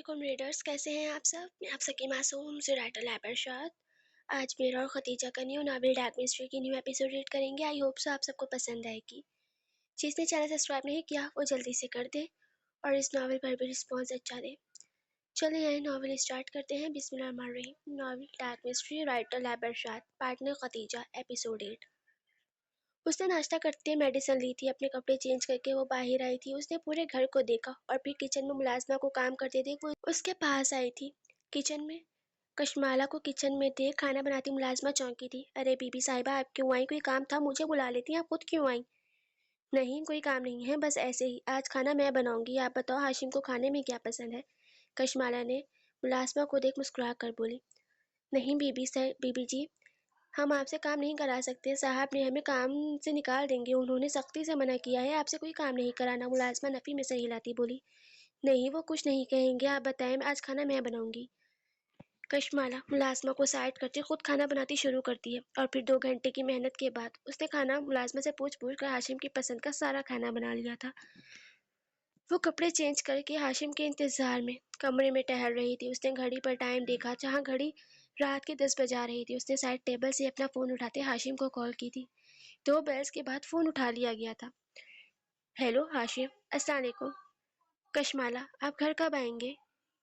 علیکم ریڈرز، کیسے ہیں آپ سب؟ میں آپ سب کی معصوم سے رائٹر لائبرشاد آج میرا اور ختیجہ کا نیو ناول ڈارک مسٹری کی نیو ایپیسوڈ ریڈ کریں گے۔ آئی ہوپ سو آپ سب کو پسند آئے گی۔ جس نے چینل سبسکرائب نہیں کیا وہ جلدی سے کر دے اور اس ناول پر بھی رسپانس اچھا دے۔ چلیں آئے ناول اسٹارٹ کرتے ہیں۔ بسم اللہ الرحمن الرحیم۔ ناول ڈارک مسٹری، رائٹر لائبرشاد، پارٹنر ختیجہ، ایپیسوڈ 8۔ اس نے ناشتہ کرتے میڈیسن لی تھی، اپنے کپڑے چینج کر کے وہ باہر آئی تھی۔ اس نے پورے گھر کو دیکھا اور پھر کچن میں ملازمہ کو کام کرتے دیکھ وہ اس کے پاس آئی تھی۔ کچن میں کشمالہ کو کچن میں دیکھ کھانا بناتی ملازمہ چونکی تھی۔ ارے بی بی صاحبہ، آپ کیوں آئیں؟ کوئی کام تھا مجھے بلا لیتی، آپ خود کیوں آئیں؟ نہیں کوئی کام نہیں ہے، بس ایسے ہی۔ آج کھانا میں بناؤں گی، آپ بتاؤ ہاشم کو کھانے میں کیا پسند ہے؟ کشمالہ نے ملازمہ کو دیکھ مسکرا کر بولی۔ نہیں بی بی جی، ہم آپ سے کام نہیں کرا سکتے، صاحب نے ہمیں کام سے نکال دیں گے، انہوں نے سختی سے منع کیا ہے آپ سے کوئی کام نہیں کرانا۔ ملازمہ نفی میں سر ہلاتی بولی۔ نہیں وہ کچھ نہیں کہیں گے، آپ بتائیں، آج کھانا میں بناؤں گی۔ کشمالہ ملازمہ کو سائڈ کرتے خود کھانا بناتی شروع کرتی ہے اور پھر 2 گھنٹے کی محنت کے بعد اس نے کھانا ملازمہ سے پوچھ کر ہاشم کی پسند کا سارا کھانا بنا لیا تھا۔ وہ کپڑے چینج کر کے ہاشم کے انتظار میں کمرے میں ٹہل رہی تھی۔ اس نے گھڑی پر ٹائم دیکھا، جہاں گھڑی رات کے 10 بجا رہی تھی۔ اس نے سائڈ ٹیبل سے اپنا فون اٹھاتے ہاشم کو کال کی تھی۔ 2 بیلز کے بعد فون اٹھا لیا گیا تھا۔ ہیلو ہاشم، السلام علیکم۔ کشمالہ، آپ گھر کب آئیں گے؟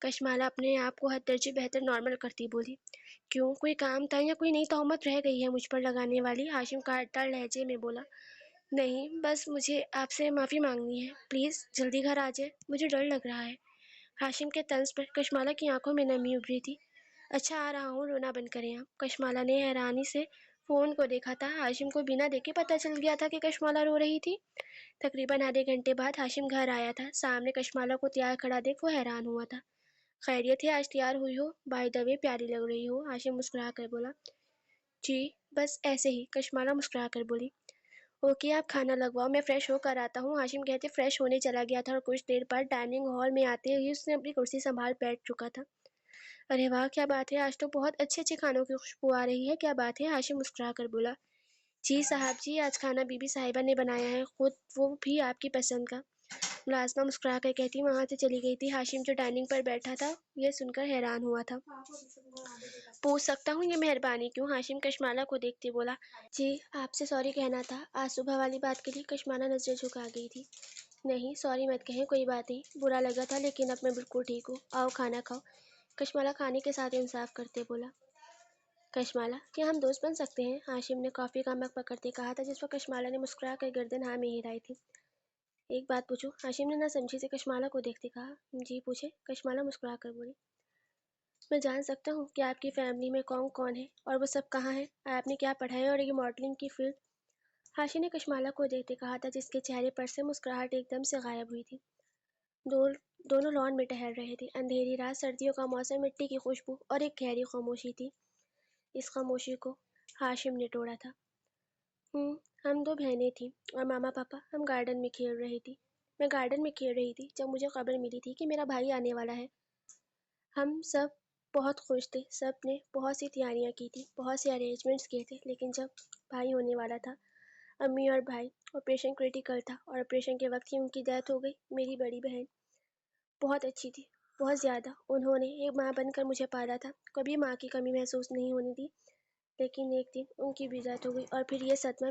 کشمالہ اپنے آپ کو حد درجے بہتر نارمل کرتی بولی۔ کیوں، کوئی کام تھا یا کوئی نئی تہمت رہ گئی ہے مجھ پر لگانے والی؟ ہاشم کاٹدار لہجے میں بولا۔ نہیں، بس مجھے آپ سے معافی مانگنی ہے، پلیز جلدی گھر آ جائے، مجھے ڈر لگ رہا ہے۔ ہاشم کے طنز پر کشمالہ کی آنکھوں میں نمی ابھری تھی۔ اچھا آ رہا ہوں، رونا بند کریں آپ۔ کشمالہ نے حیرانی سے فون کو دیکھا تھا۔ ہاشم کو بنا دیکھے پتہ چل گیا تھا کہ کشمالہ رو رہی تھی۔ تقریباً آدھے گھنٹے بعد ہاشم گھر آیا تھا۔ سامنے کشمالہ کو تیار کھڑا دیکھ وہ حیران ہوا تھا۔ خیریت ہے، آج تیار ہوئی ہو؟ بائی دا وے پیاری لگ رہی ہو، ہاشم مسکرا کر بولا۔ جی بس ایسے ہی، کشمالہ مسکرا کر بولی۔ اوکے آپ کھانا لگواؤ، میں فریش ہو کر آتا ہوں۔ ہاشم کہتے فریش ہونے چلا گیا تھا اور کچھ دیر بعد ڈائننگ ہال میں آتے ہی اس نے اپنی کرسی سنبھال بیٹھ چکا تھا۔ ارے واہ کیا بات ہے، آج تو بہت اچھے اچھے کھانوں کی خوشبو آ رہی ہے، کیا بات ہے؟ ہاشم مسکرا کر بولا۔ جی صاحب جی، آج کھانا بی بی صاحبہ نے بنایا ہے، خود وہ بھی آپ کی پسند کا۔ ملازمہ مسکرا کر کہتی وہاں سے چلی گئی تھی۔ ہاشم جو ڈائننگ پر بیٹھا تھا یہ سن کر حیران ہوا تھا۔ پوچھ سکتا ہوں یہ مہربانی کیوں؟ ہاشم کشمالہ کو دیکھتے بولا۔ جی آپ سے سوری کہنا تھا، آج صبح والی بات کے لیے کشمالہ نظریں جھکا گئی تھی۔ نہیں سوری مت کہیں، کوئی بات نہیں، برا لگا تھا لیکن اب میں بالکل ٹھیک ہوں، آؤ کھانا کھاؤ۔ کشمالہ کھانے کے ساتھ انصاف کرتے بولا۔ کشمالہ، کیا ہم دوست بن سکتے ہیں؟ ہاشم نے کافی کا مگ پکڑتے کہا تھا، جس پر کشمالہ نے مسکرا کر گردن ہاں میں ہلائی تھی۔ ایک بات پوچھوں؟ ہاشم نے نہ سمجھی سے کشمالہ کو دیکھتے کہا۔ جی پوچھے، کشمالہ مسکرا کر بولی۔ میں جان سکتا ہوں کہ آپ کی فیملی میں کون کون ہے اور وہ سب کہاں ہیں؟ آپ نے کیا پڑھا ہے اور یہ ماڈلنگ کی فیلڈ؟ ہاشم نے کشمالہ کو دیکھتے کہا تھا، جس کے چہرے پر سے مسکراہٹ ایک دم سے غائب ہوئی تھی۔ دونوں لان میں ٹہل رہے تھے۔ اندھیری رات، سردیوں کا موسم، مٹی کی خوشبو اور ایک گہری خاموشی تھی۔ اس خاموشی کو ہاشم نے توڑا تھا۔ ہم 2 بہنیں تھیں اور ماما پاپا، ہم گارڈن میں کھیل رہی تھی۔ میں گارڈن میں کھیل رہی تھی جب مجھے خبر ملی تھی کہ میرا بھائی آنے والا ہے۔ ہم سب بہت خوش تھے، سب نے بہت سی تیاریاں کی تھی، بہت سے ارینجمنٹس کیے تھے، لیکن جب بھائی ہونے والا تھا، امی اور بھائی، آپریشن کریٹیکل تھا اور آپریشن کے وقت ہی ان کی ڈیتھ ہو گئی۔ میری بڑی بہن بہت اچھی تھی، بہت زیادہ، انہوں نے ایک ماں بن کر مجھے پالا تھا، کبھی ماں کی کمی محسوس نہیں ہونے دی، لیکن ایک دن ان کی بھی ڈیتھ ہو گئی اور پھر یہ صدمہ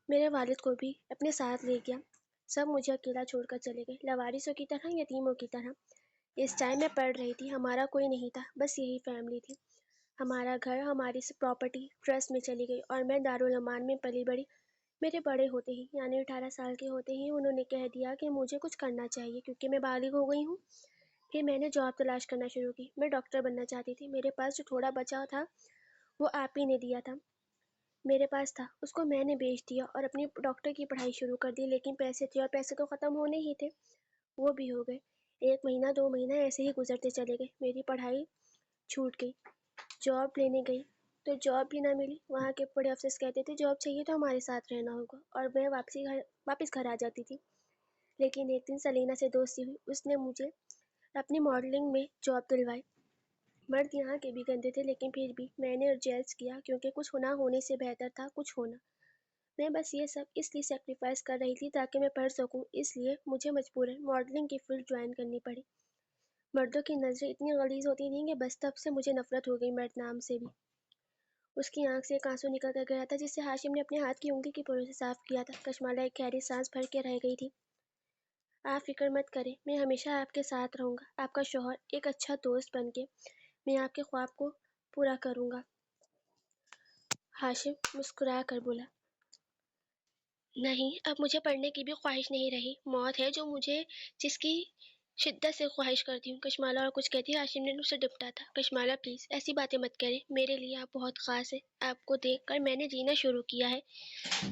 میرے والد کو بھی اپنے ساتھ لے گیا۔ سب مجھے اکیلا چھوڑ کر چلے گئے، لاوارثوں کی طرح، یتیموں کی طرح۔ اس ٹائم میں پڑھ رہی تھی، ہمارا کوئی نہیں تھا، بس یہی فیملی تھی۔ ہمارا گھر، ہماری پراپرٹی ٹرسٹ میں چلی گئی اور میں دارالمان میں پلی بڑی۔ میرے بڑے ہوتے ہی یعنی 18 سال کے ہوتے ہی انہوں نے کہہ دیا کہ مجھے کچھ کرنا چاہیے کیونکہ میں بالغ ہو گئی ہوں۔ پھر میں نے جاب تلاش کرنا شروع کی، میں ڈاکٹر بننا چاہتی تھی۔ میرے پاس جو تھوڑا بچا تھا وہ آپ ہی نے دیا تھا، میرے پاس تھا، اس کو میں نے بیچ دیا اور اپنی ڈاکٹر کی پڑھائی شروع کر دی، لیکن پیسے تھے اور پیسے تو ختم ہونے ہی تھے، وہ بھی ہو گئے۔ 1 مہینہ 2 مہینہ ایسے ہی گزرتے چلے گئے، میری پڑھائی چھوٹ گئی، جاب لینے گئی تو جاب بھی نہ ملی۔ وہاں کے بڑے افسر کہتے تھے جاب چاہیے تو ہمارے ساتھ رہنا ہوگا، اور میں واپس گھر آ جاتی تھی۔ لیکن ایک دن سلینا سے دوستی ہوئی، اس نے مجھے اپنی ماڈلنگ میں جاب دلوائی۔ مرد یہاں کے بھی گندے تھے لیکن پھر بھی میں نے ایڈجسٹ کیا کیونکہ کچھ نہ ہونے سے بہتر تھا کچھ ہونا۔ میں بس یہ سب اس لیے سیکریفائس کر رہی تھی تاکہ میں پڑھ سکوں، اس لیے مجھے مجبوراً ماڈلنگ کی فیلڈ جوائن کرنی پڑی۔ مردوں کی نظریں اتنی غلیظ ہوتی تھیں کہ بس تب سے مجھے نفرت ہو گئی مرد نام سے بھی۔ اس کی آنکھ سے ایک آنسو نکل کر گیا تھا جس سے ہاشم نے اپنے ہاتھ کی انگلی کی پورے سے صاف کیا تھا۔ کشمالہ ایک گہری سانس بھر کے رہ گئی تھی۔ آپ فکر مت کریں، میں ہمیشہ آپ کے ساتھ رہوں گا، آپ کا شوہر، ایک اچھا دوست بن کے میں آپ کے خواب کو پورا کروں گا۔ ہاشم مسکرا کر بولا، نہیں، اب مجھے پڑھنے کی بھی خواہش نہیں رہی، موت ہے جو مجھے جس کی شدت سے خواہش کرتی ہوں۔ کشمالہ اور کچھ کہتی ہاشم نے اسے ڈپٹا تھا۔ کشمالہ پلیز ایسی باتیں مت کریں، میرے لیے آپ بہت خاص ہیں، آپ کو دیکھ کر میں نے جینا شروع کیا ہے۔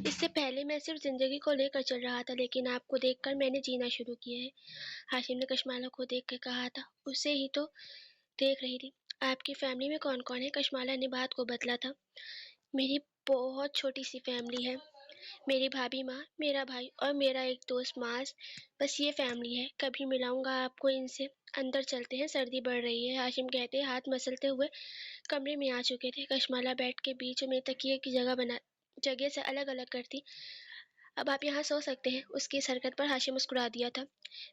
اس سے پہلے میں صرف زندگی کو لے کر چل رہا تھا، لیکن آپ کو دیکھ کر میں نے جینا شروع کیا ہے۔ ہاشم نے کشمالہ کو دیکھ کر کہا تھا، اسے ہی تو دیکھ رہی تھی۔ آپ کی فیملی میں کون کون ہے؟ کشمالہ نے بات کو بدلا تھا۔ میری بہت چھوٹی سی فیملی ہے، میری بھابھی ماں، میرا بھائی اور میرا ایک دوست معاذ، بس یہ فیملی ہے، کبھی ملاؤں گا آپ کو ان سے۔ اندر چلتے ہیں، سردی بڑھ رہی ہے، ہاشم کہتے ہاتھ مسلتے ہوئے کمرے میں آ چکے تھے۔ کشمالہ بیٹھ کے بیچ میں تکیے کی جگہ سے الگ الگ کرتی، اب آپ یہاں سو سکتے ہیں۔ اس کی اس حرکت پر ہاشم مسکرا دیا تھا۔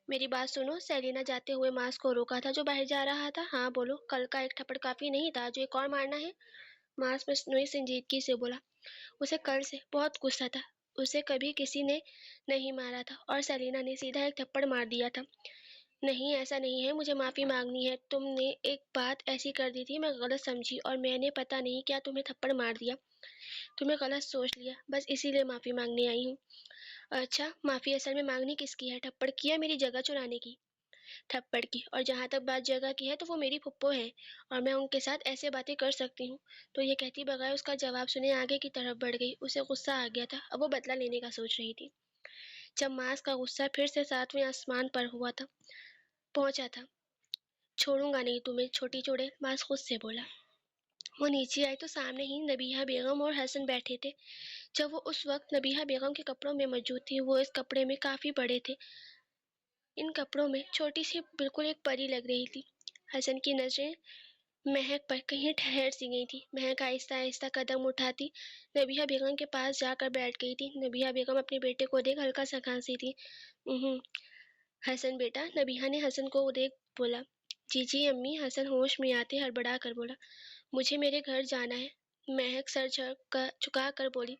میری بات سنو، سیلینا جاتے ہوئے معاذ کو روکا تھا جو باہر جا رہا تھا۔ ہاں بولو، کل کا ایک تھپڑ کافی نہیں تھا جو ایک اور مارنا ہے؟ معاذ مصنوعی سنجیدگی سے بولا۔ اسے کل سے بہت غصہ تھا، اسے کبھی کسی نے نہیں مارا تھا اور سیلینا نے سیدھا ایک تھپڑ مار دیا تھا۔ نہیں ایسا نہیں ہے، مجھے معافی مانگنی ہے، تم نے ایک بات ایسی کر دی تھی، میں غلط سمجھی اور میں نے پتہ نہیں کیا تمہیں تھپڑ مار دیا، تمہیں غلط سوچ لیا، بس اسی لیے معافی مانگنے آئی ہوں۔ اچھا، معافی اصل میں مانگنی کس کی ہے؟ تھپڑ کی یا میری جگہ چرانے کی؟ تھپڑ کی، اور جہاں تک بات جگہ کی ہے تو وہ میری پھپھو ہیں اور میں ان کے ساتھ ایسے باتیں کر سکتی ہوں۔ تو یہ کہتی بغیر اس کا جواب سنے آگے کی طرف بڑھ گئی۔ اسے غصہ آ گیا تھا، اب وہ بدلہ لینے کا سوچ رہی تھی۔ جب معاذ کا غصہ پھر سے ساتویں آسمان پر پہنچا تھا، چھوڑوں گا نہیں تمہیں چھوٹی چڑیل، معاذ خود سے بولا۔ وہ نیچے آئی تو سامنے ہی نبیہہ بیگم اور حسن بیٹھے تھے۔ جب وہ اس وقت نبیہہ بیگم کے کپڑوں میں موجود تھی، وہ اس کپڑے میں کافی بڑے تھے، ان کپڑوں میں چھوٹی سی بالکل ایک پری لگ رہی تھی۔ حسن کی نظریں مہک پر کہیں ٹھہر سی گئی تھی۔ مہک آہستہ آہستہ قدم اٹھاتی نبیہہ بیگم کے پاس جا کر بیٹھ گئی تھی۔ نبیہہ بیگم اپنے بیٹے کو دیکھ ہلکا سا کھانسی تھی۔ حسن بیٹا، نبیہہ نے حسن کو دیکھ بولا۔ جی جی امی، حسن ہوش میں آتے ہڑبڑا کر بولا۔ مجھے میرے گھر جانا ہے، مہک سر جھکا کر بولی۔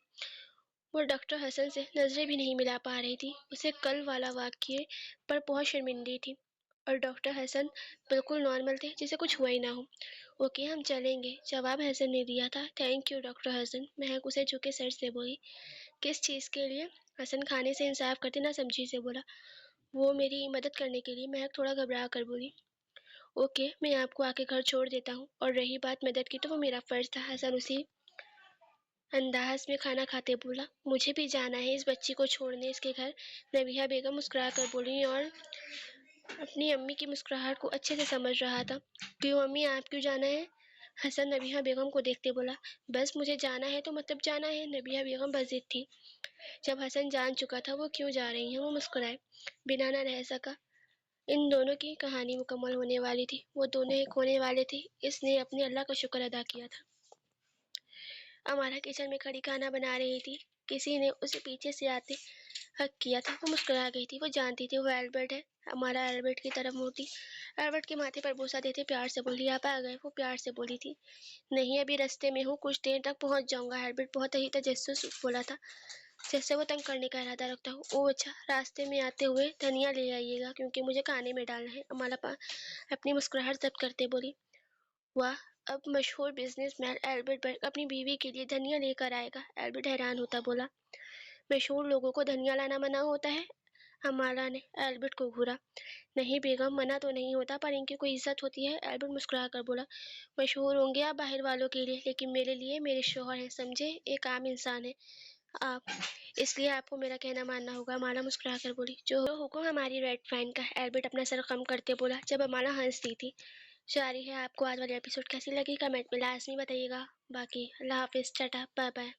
وہ ڈاکٹر حسن سے نظریں بھی نہیں ملا پا رہی تھی، اسے کل والا واقعے پر بہت شرمندگی تھی، اور ڈاکٹر حسن بالکل نارمل تھے، جسے کچھ ہوا ہی نہ ہو۔ اوکے، ہم چلیں گے، جواب حسن نے دیا تھا۔ تھینک یو ڈاکٹر حسن، مہک اسے جھکے سر سے بولی۔ کس چیز کے لیے؟ حسن کھانے سے انصاف کرتے نہ سمجھی سے بولا۔ وہ میری مدد کرنے کے لیے، مہک تھوڑا گھبرا کر بولی۔ اوکے، میں آپ کو آ کے گھر چھوڑ دیتا ہوں، اور رہی بات مدد کی تو وہ میرا فرض تھا، حسن اسی انداز میں کھانا کھاتے بولا۔ مجھے بھی جانا ہے اس بچی کو چھوڑنے اس کے گھر، نبیہہ بیگم مسکرا کر بولی اور اپنی امی کی مسکراہٹ کو اچھے سے سمجھ رہا تھا۔ کیوں امی، آپ کیوں جانا ہے؟ حسن نبیہہ بیگم کو دیکھتے بولا۔ بس مجھے جانا ہے تو مطلب جانا ہے، نبیہہ بیگم بس ضد تھی۔ جب حسن جان چکا تھا وہ کیوں جا رہی ہیں، وہ مسکرائے بنا نہ رہ سکا۔ ان دونوں کی کہانی مکمل ہونے والی تھی، وہ دونوں ایک ہونے والے تھے، اس نے اپنے اللہ کا شکر ادا کیا تھا۔ امارا کچن میں کھڑی کھانا بنا رہی تھی، کسی نے اسے پیچھے سے آتے حق کیا تھا، وہ مسکرا گئی تھی، وہ جانتی تھی وہ البرٹ ہے۔ امارا البرٹ کی طرف مڑتی، البرٹ کے ماتھے پر بوسہ دیتے پیار سے بولی، آپ آ گئے؟ وہ پیار سے بولی تھی۔ نہیں، ابھی رستے میں ہوں، کچھ دیر تک پہنچ جاؤں گا، البرٹ بہت ہی تجسس بولا تھا، جیسے وہ تنگ کرنے کا ارادہ رکھتا ہو۔ اوہ اچھا، راستے میں آتے ہوئے دھنیا لے آئیے گا کیونکہ مجھے کھانے میں ڈالنا ہے، امارا اپنی مسکراہٹ ضبط کرتے بولی۔ واہ، اب مشہور بزنس مین البرٹ برگ اپنی بیوی کے لیے دھنیا لے کر آئے گا، البرٹ حیران ہوتا بولا۔ مشہور لوگوں کو دھنیا لانا منع ہوتا ہے؟ امارا نے البرٹ کو گھورا۔ نہیں بیگم، منع تو نہیں ہوتا، پر ان کی کوئی عزت ہوتی ہے، البرٹ مسکرا کر بولا۔ مشہور ہوں گے آپ باہر والوں کے لیے، لیکن میرے لیے میرے شوہر ہیں، سمجھے، ایک عام انسان ہے آپ، اس لیے آپ کو میرا کہنا ماننا ہوگا، امارا مسکرا کر بولی۔ جو حکم ہماری ریڈ فائن کا، البرٹ اپنا سر خم کرتے بولا جب امارا ہنستی تھی۔ جاری ہے، آپ کو آج والی ایپیسوڈ کیسی لگی کمنٹ میں لازمی بتائیے گا، باقی اللہ حافظ، ٹاٹا، بائے بائے۔